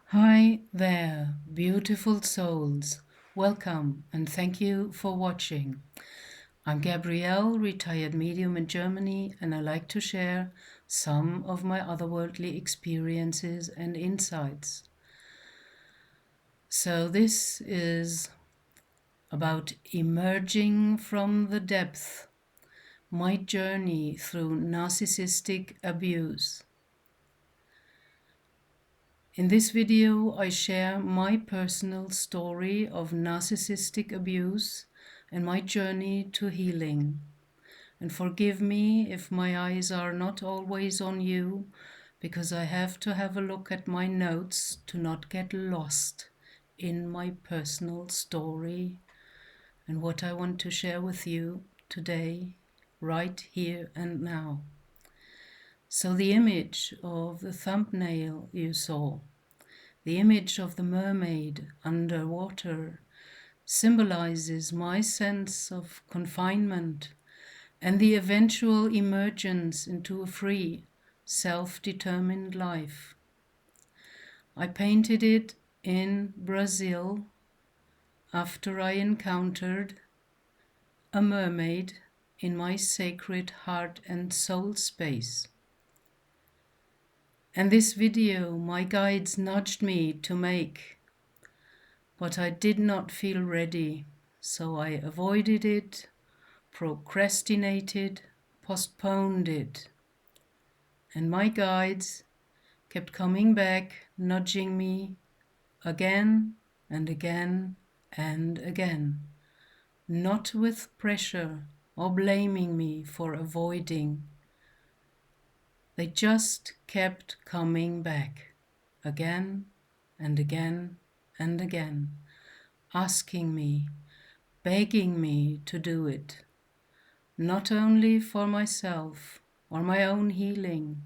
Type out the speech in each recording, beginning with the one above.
Hi there, beautiful souls. Welcome and thank you for watching. I'm Gabrielle, retired medium in Germany, and I like to share some of my otherworldly experiences and insights. So this is about emerging from the depth, my journey through narcissistic abuse. In this video, I share my personal story of narcissistic abuse and my journey to healing. And forgive me if my eyes are not always on you, because I have to have a look at my notes to not get lost in my personal story and what I want to share with you today, right here and now. So the image of the thumbnail you saw, the image of the mermaid underwater, symbolizes my sense of confinement and the eventual emergence into a free, self-determined life. I painted it in Brazil after I encountered a mermaid in my sacred heart and soul space. And this video my guides nudged me to make, but I did not feel ready, so I avoided it, procrastinated, postponed it. And my guides kept coming back, nudging me again and again and again, not with pressure or blaming me for avoiding. They just kept coming back again and again and again, asking me, begging me to do it, not only for myself or my own healing,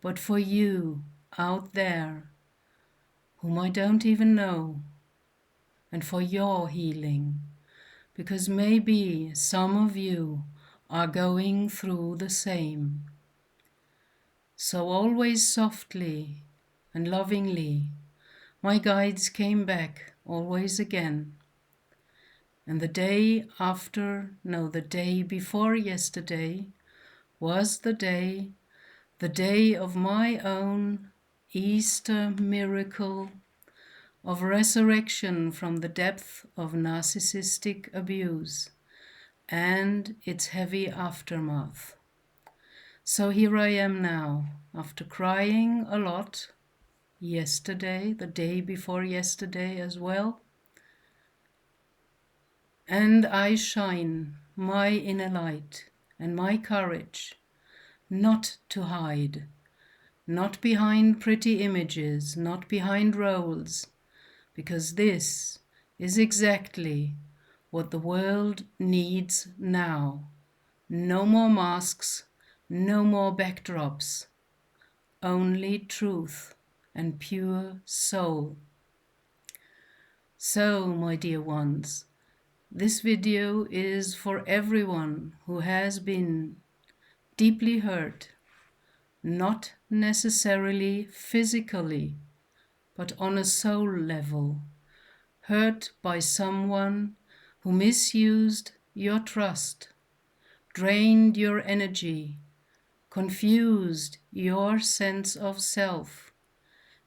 but for you out there whom I don't even know, and for your healing, because maybe some of you are going through the same. So always softly and lovingly, my guides came back always again. And the day before yesterday was the day of my own Easter miracle of resurrection from the depth of narcissistic abuse and its heavy aftermath. So here I am now, after crying a lot yesterday, the day before yesterday as well, and I shine my inner light and my courage not to hide, not behind pretty images, not behind roles, because this is exactly what the world needs now. No more masks, no more backdrops, only truth and pure soul. So, my dear ones, this video is for everyone who has been deeply hurt, not necessarily physically, but on a soul level, hurt by someone who misused your trust, drained your energy, confused your sense of self,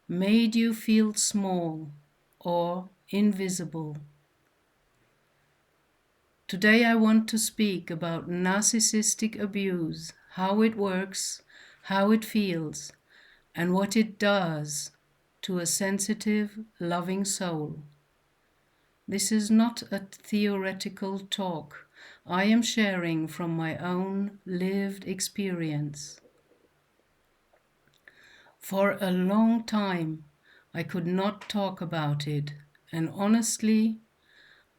made you feel small or invisible. Today I want to speak about narcissistic abuse, how it works, how it feels, and what it does to a sensitive, loving soul. This is not a theoretical talk. I am sharing from my own lived experience. For a long time, I could not talk about it, and honestly,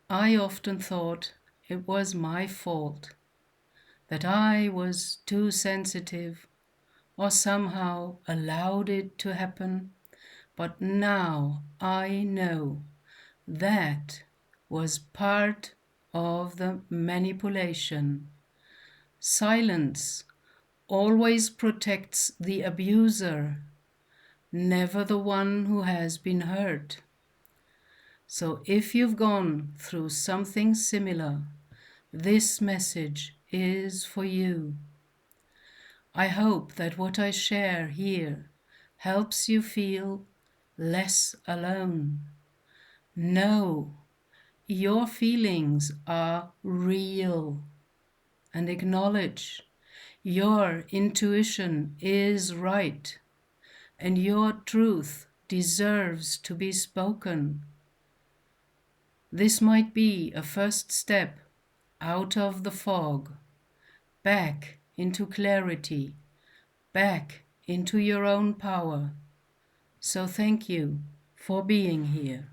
I often thought it was my fault, that I was too sensitive or somehow allowed it to happen. But now I know that was part of the manipulation. Silence always protects the abuser, never the one who has been hurt. So if you've gone through something similar, this message is for you. I hope that what I share here helps you feel less alone. Know your feelings are real, and acknowledge your intuition is right and your truth deserves to be spoken. This might be a first step out of the fog, back into clarity, back into your own power. So thank you for being here.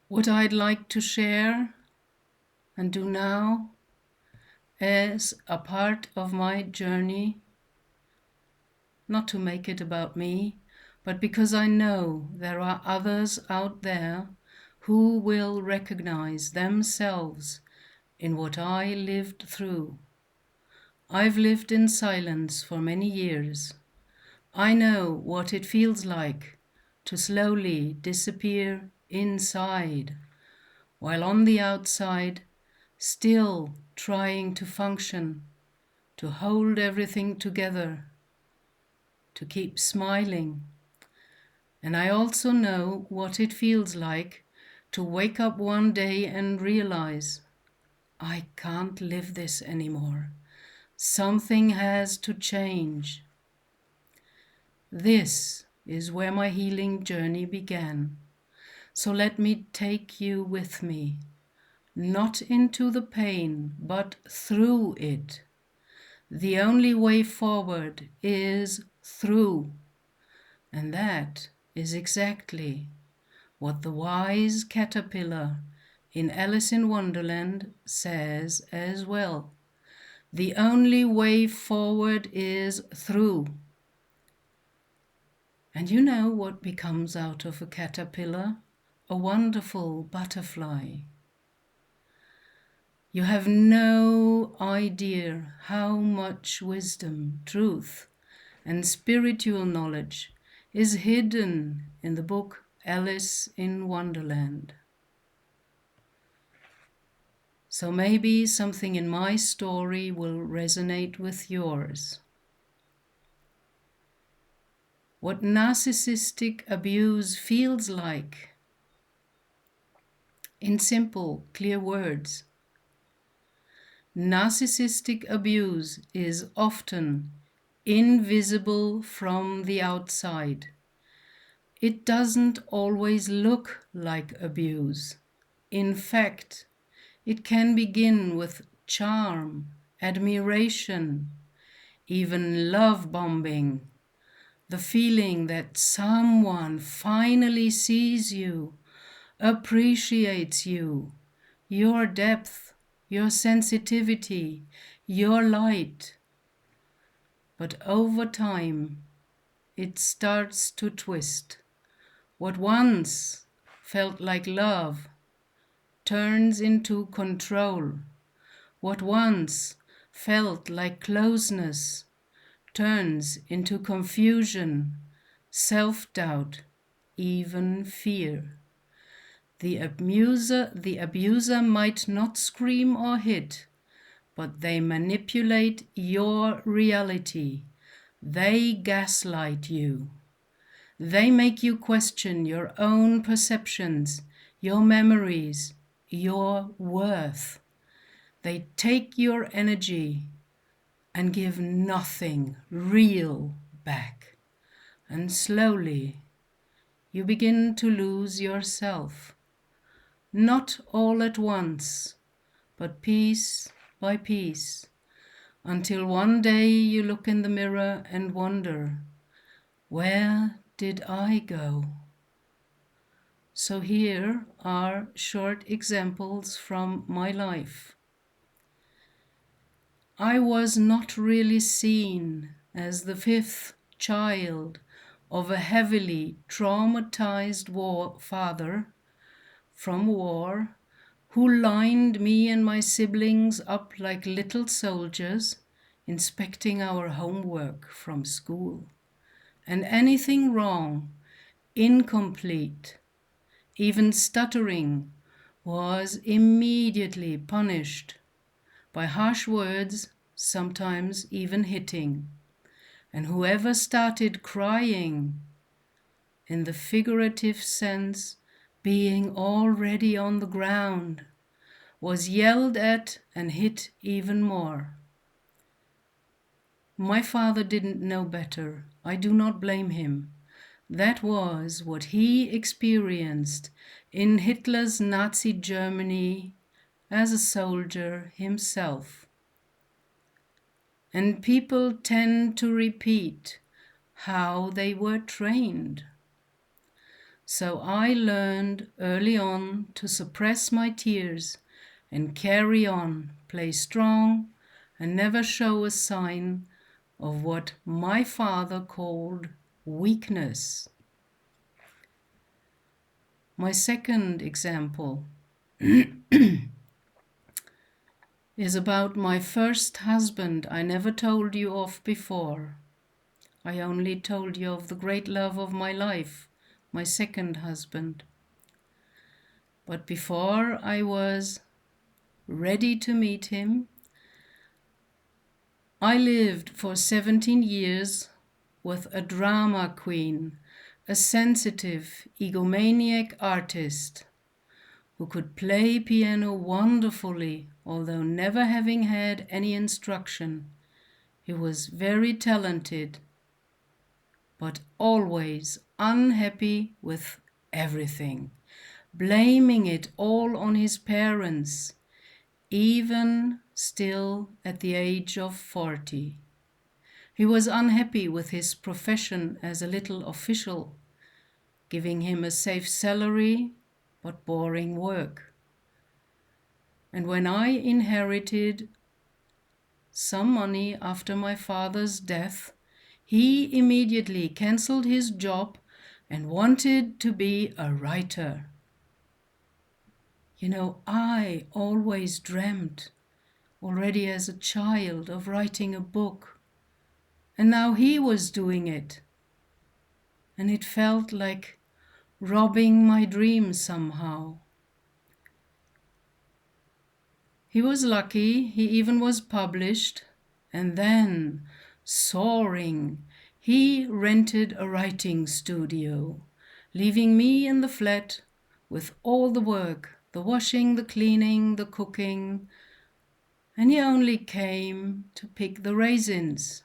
What I'd like to share and do now as a part of my journey, not to make it about me, but because I know there are others out there who will recognize themselves in what I lived through. I've lived in silence for many years. I know what it feels like to slowly disappear inside, while on the outside, still trying to function, to hold everything together, to keep smiling. And I also know what it feels like to wake up one day and realize, I can't live this anymore. Something has to change. This is where my healing journey began. So let me take you with me, not into the pain, but through it. The only way forward is through. And that is exactly what the wise caterpillar in Alice in Wonderland says as well. The only way forward is through. And you know what becomes out of a caterpillar? A wonderful butterfly. You have no idea how much wisdom, truth, and spiritual knowledge is hidden in the book Alice in Wonderland. So maybe something in my story will resonate with yours. What narcissistic abuse feels like, in simple, clear words. Narcissistic abuse is often invisible from the outside. It doesn't always look like abuse. In fact, it can begin with charm, admiration, even love bombing. The feeling that someone finally sees you, appreciates you, your depth, your sensitivity, your light. But over time, it starts to twist. What once felt like love turns into control. What once felt like closeness turns into confusion, self-doubt, even fear. The abuser might not scream or hit, but they manipulate your reality. They gaslight you. They make you question your own perceptions, your memories, your worth. They take your energy and give nothing real back. And slowly you begin to lose yourself. Not all at once, but piece by piece, until one day you look in the mirror and wonder, where did I go? So here are short examples from my life. I was not really seen as the fifth child of a heavily traumatized father from war, who lined me and my siblings up like little soldiers inspecting our homework from school, and anything wrong, incomplete, even stuttering, was immediately punished by harsh words, sometimes even hitting. And whoever started crying, in the figurative sense, being already on the ground, was yelled at and hit even more. My father didn't know better. I do not blame him. That was what he experienced in Hitler's Nazi Germany as a soldier himself. And people tend to repeat how they were trained. So I learned early on to suppress my tears and carry on, play strong, and never show a sign of what my father called weakness. My second example is about my first husband I never told you of before. I only told you of the great love of my life, my second husband. But before I was ready to meet him, I lived for 17 years with a drama queen, a sensitive, egomaniac artist who could play piano wonderfully, although never having had any instruction. He was very talented, but always unhappy with everything, blaming it all on his parents, even still at the age of 40. He was unhappy with his profession as a little official, giving him a safe salary but boring work. And when I inherited some money after my father's death, he immediately cancelled his job and wanted to be a writer. You know, I always dreamt, already as a child, of writing a book. And now he was doing it. And it felt like robbing my dream somehow. He was lucky, he even was published. And then, soaring, he rented a writing studio, leaving me in the flat with all the work, the washing, the cleaning, the cooking, and he only came to pick the raisins.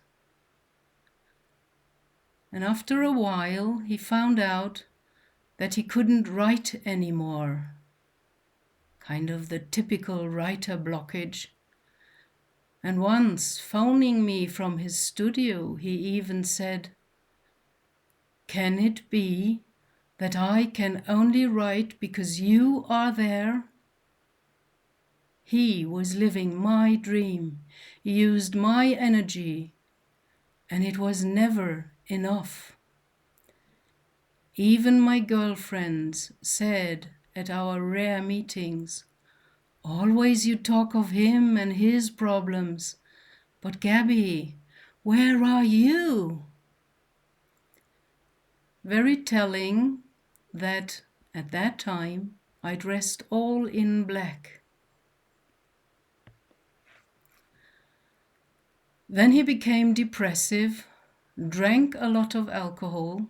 And after a while, he found out that he couldn't write anymore. Kind of the typical writer blockage. And once, phoning me from his studio, he even said, "Can it be that I can only write because you are there?" He was living my dream. He used my energy, and it was never enough. Even my girlfriends said at our rare meetings, "Always you talk of him and his problems, but Gabby, where are you?" Very telling that at that time I dressed all in black. Then he became depressive, drank a lot of alcohol,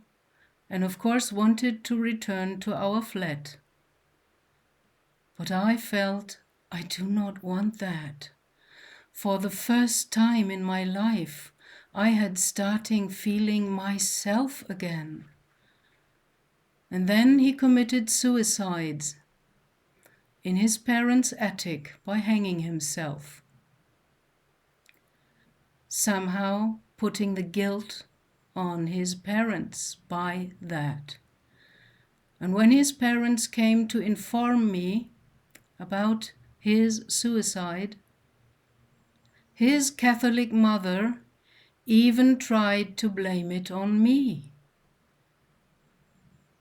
and of course wanted to return to our flat. But I felt I do not want that. For the first time in my life, I had starting feeling myself again. And then he committed suicide in his parents' attic by hanging himself, somehow putting the guilt on his parents by that. And when his parents came to inform me about his suicide, his Catholic mother even tried to blame it on me.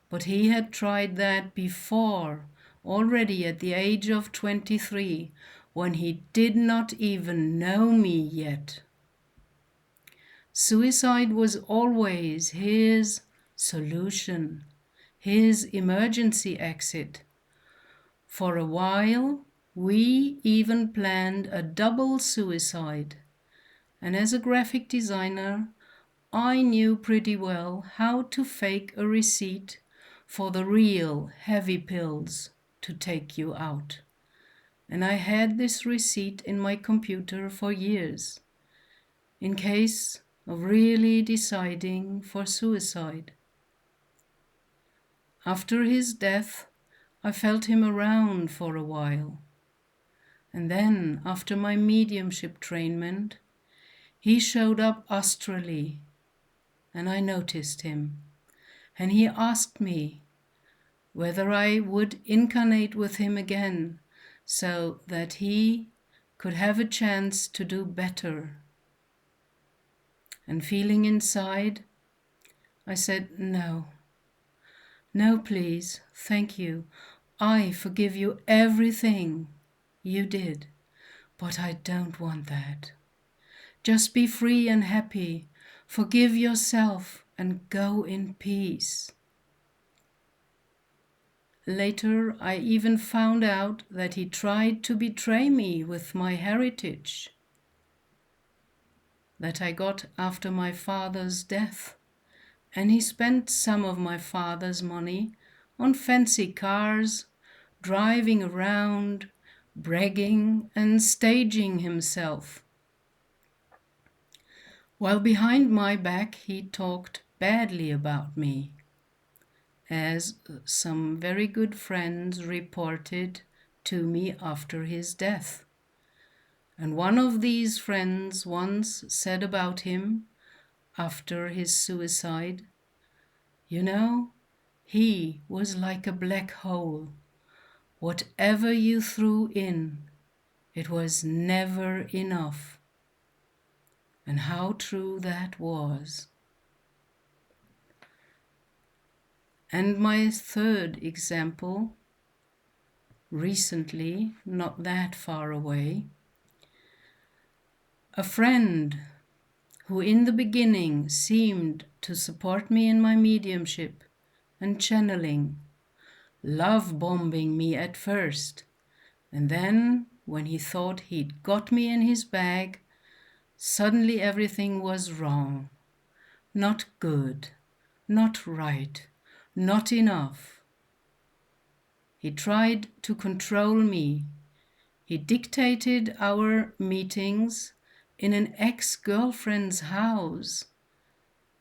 But he had tried that before, already at the age of 23, when he did not even know me yet. Suicide was always his solution, his emergency exit. For a while, we even planned a double suicide. And as a graphic designer, I knew pretty well how to fake a receipt for the real heavy pills to take you out. And I had this receipt in my computer for years, in case of really deciding for suicide. After his death, I felt him around for a while. And then, after my mediumship trainment, he showed up astrally, and I noticed him. And he asked me whether I would incarnate with him again so that he could have a chance to do better. And feeling inside, I said, no. No, please, thank you. I forgive you everything you did, but I don't want that. Just be free and happy. Forgive yourself and go in peace. Later, I even found out that he tried to betray me with my heritage that I got after my father's death. And he spent some of my father's money on fancy cars, driving around, bragging and staging himself. While behind my back he talked badly about me, as some very good friends reported to me after his death. And one of these friends once said about him, after his suicide, you know, he was like a black hole. Whatever you threw in, it was never enough. And how true that was. And my third example, recently, not that far away, a friend who in the beginning seemed to support me in my mediumship and channeling, love bombing me at first, and then when he thought he'd got me in his bag, suddenly everything was wrong, not good, not right, not enough. He tried to control me. He dictated our meetings in an ex-girlfriend's house,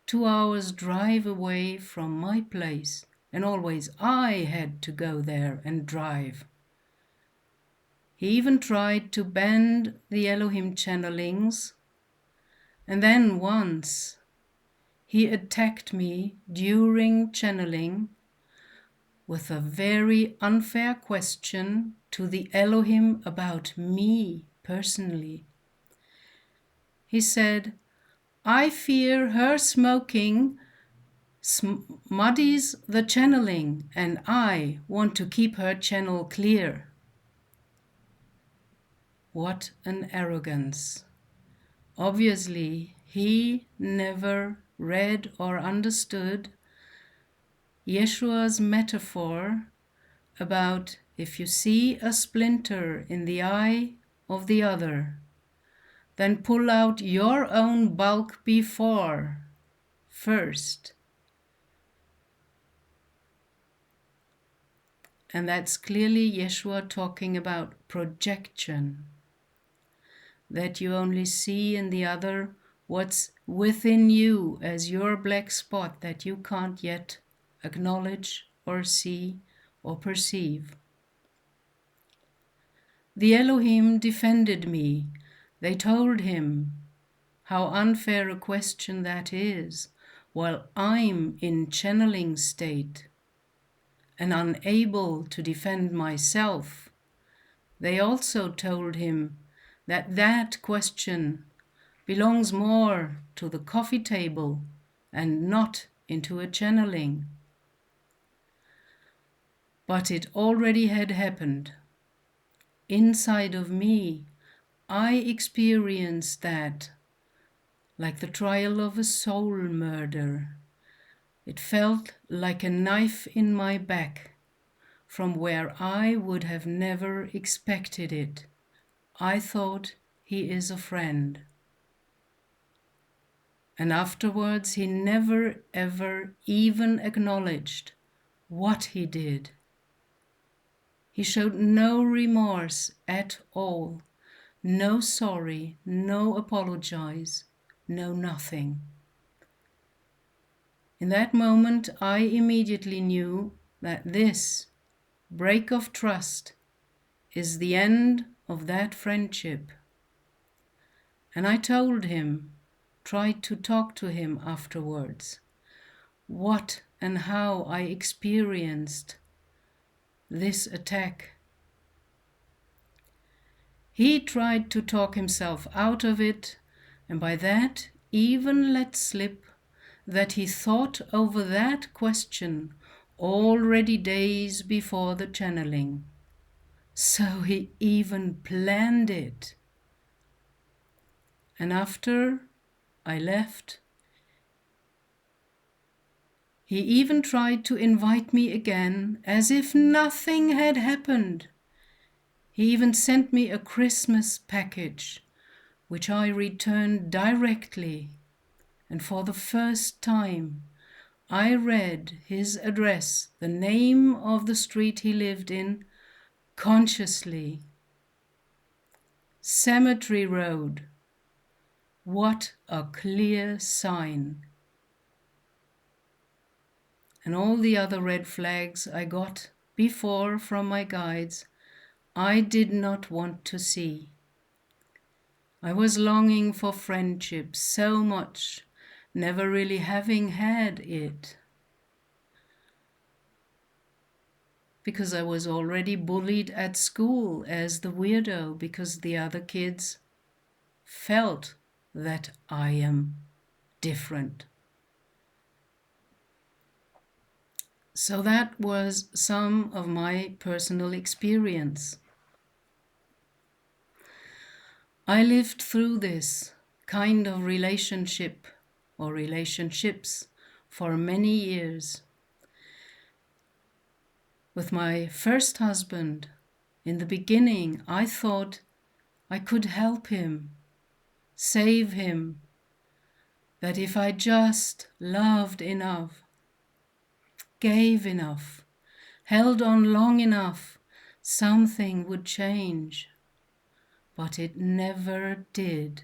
2 hours drive away from my place, and always I had to go there and drive. He even tried to ban the Elohim channelings, and then once he attacked me during channeling with a very unfair question to the Elohim about me personally. He said, I fear her smoking muddies the channeling, and I want to keep her channel clear. What an arrogance. Obviously, he never read or understood Yeshua's metaphor about if you see a splinter in the eye of the other, then pull out your own bulk first. And that's clearly Yeshua talking about projection, that you only see in the other what's within you as your black spot that you can't yet acknowledge or see or perceive. The Elohim defended me. They told him how unfair a question that is, while I'm in channeling state and unable to defend myself. They also told him that that question belongs more to the coffee table and not into a channeling. But it already had happened. Inside of me, I experienced that like the trial of a soul murder. It felt like a knife in my back, from where I would have never expected it. I thought he is a friend. And afterwards he never ever even acknowledged what he did. He showed no remorse at all, no sorry, no apologize, no nothing. In that moment, I immediately knew that this break of trust is the end of that friendship. And I told him, tried to talk to him afterwards, what and how I experienced this attack. He tried to talk himself out of it, and by that even let slip that he thought over that question already days before the channeling. So he even planned it. And after I left, he even tried to invite me again as if nothing had happened. He even sent me a Christmas package, which I returned directly, and for the first time I read his address, the name of the street he lived in, consciously. Cemetery Road. What a clear sign. And all the other red flags I got before from my guides, I did not want to see. I was longing for friendship so much, never really having had it. Because I was already bullied at school as the weirdo, because the other kids felt that I am different. So that was some of my personal experience. I lived through this kind of relationship or relationships for many years. With my first husband, in the beginning, I thought I could help him, save him, that if I just loved enough, gave enough, held on long enough, something would change. But it never did.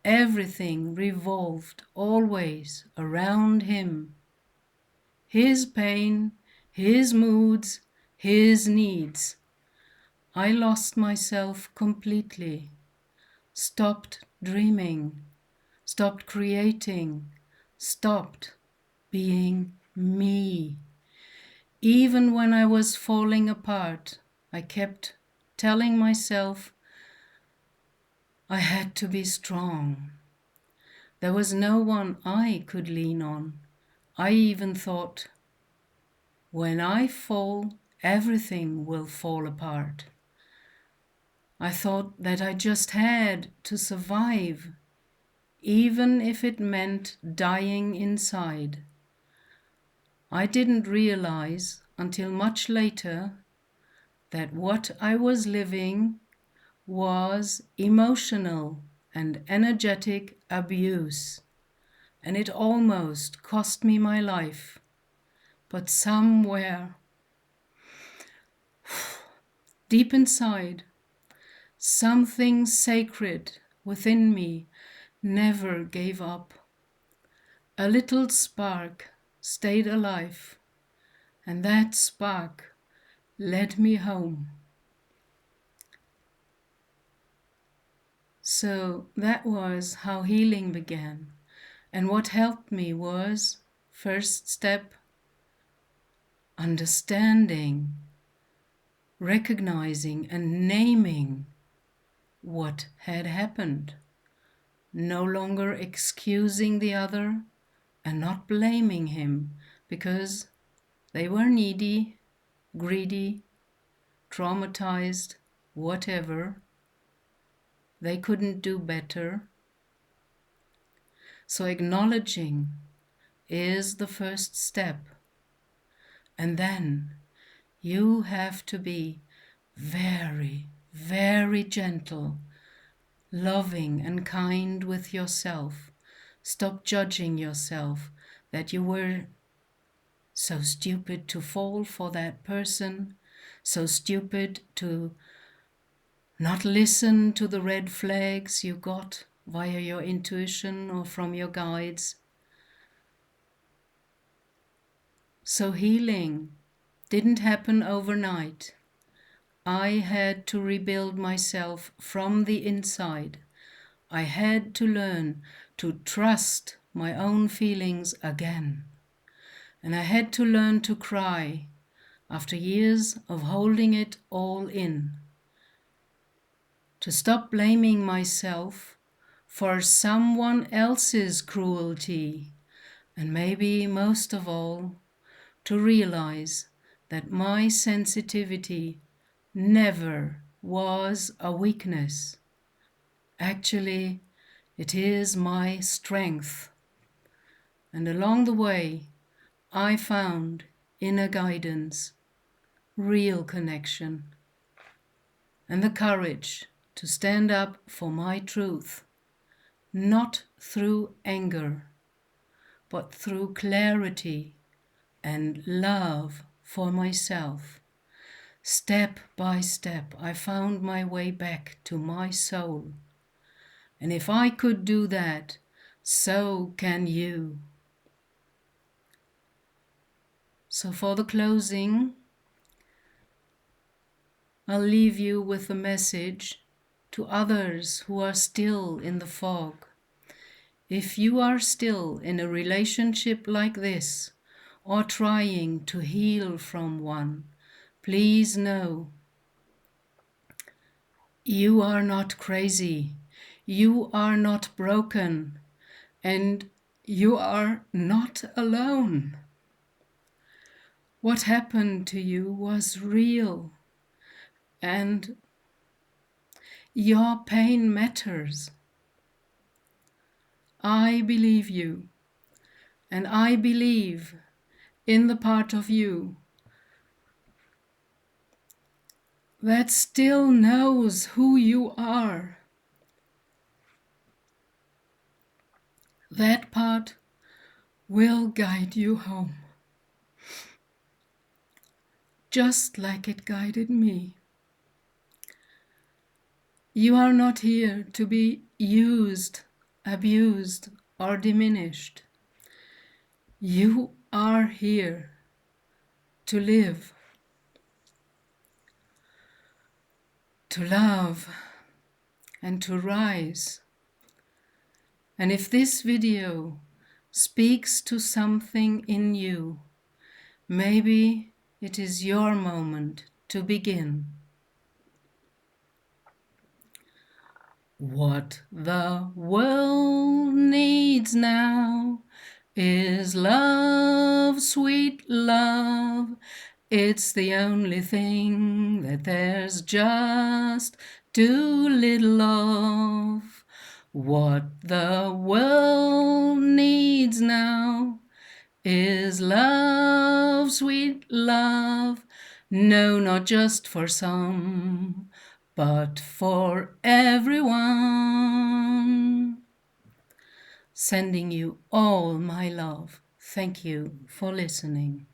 Everything revolved always around him. His pain, his moods, his needs. I lost myself completely, stopped dreaming, stopped creating, stopped being me. Even when I was falling apart, I kept telling myself I had to be strong. There was no one I could lean on. I even thought, when I fall, everything will fall apart. I thought that I just had to survive, even if it meant dying inside. I didn't realize until much later that what I was living was emotional and energetic abuse, and it almost cost me my life. But somewhere deep inside, something sacred within me never gave up. A little spark stayed alive, and that spark led me home. So that was how healing began. And what helped me was, first step, understanding, recognizing and naming what had happened. No longer excusing the other and not blaming him because they were needy, greedy, traumatized, whatever. They couldn't do better. So acknowledging is the first step. And then you have to be very, very gentle, loving and kind with yourself. Stop judging yourself that you were so stupid to fall for that person, so stupid to not listen to the red flags you got via your intuition or from your guides. So healing didn't happen overnight. I had to rebuild myself from the inside. I had to learn to trust my own feelings again. And I had to learn to cry after years of holding it all in. To stop blaming myself for someone else's cruelty. And maybe most of all, to realize that my sensitivity never was a weakness. Actually, it is my strength. And along the way, I found inner guidance, real connection, and the courage to stand up for my truth, not through anger, but through clarity and love for myself. Step by step, I found my way back to my soul. And if I could do that, so can you. So for the closing, I'll leave you with a message to others who are still in the fog. If you are still in a relationship like this, or trying to heal from one, please know you are not crazy, you are not broken, and you are not alone. What happened to you was real, and your pain matters. I believe you, and I believe in the part of you that still knows who you are. That part will guide you home, just like it guided me. You are not here to be used, abused, or diminished. You are here to live, to love, and to rise. And if this video speaks to something in you, maybe it is your moment to begin. What the world needs now is love, sweet love. It's the only thing that there's just too little of. What the world needs now is love, sweet love. No, not just for some, but for everyone. Sending you all my love. Thank you for listening.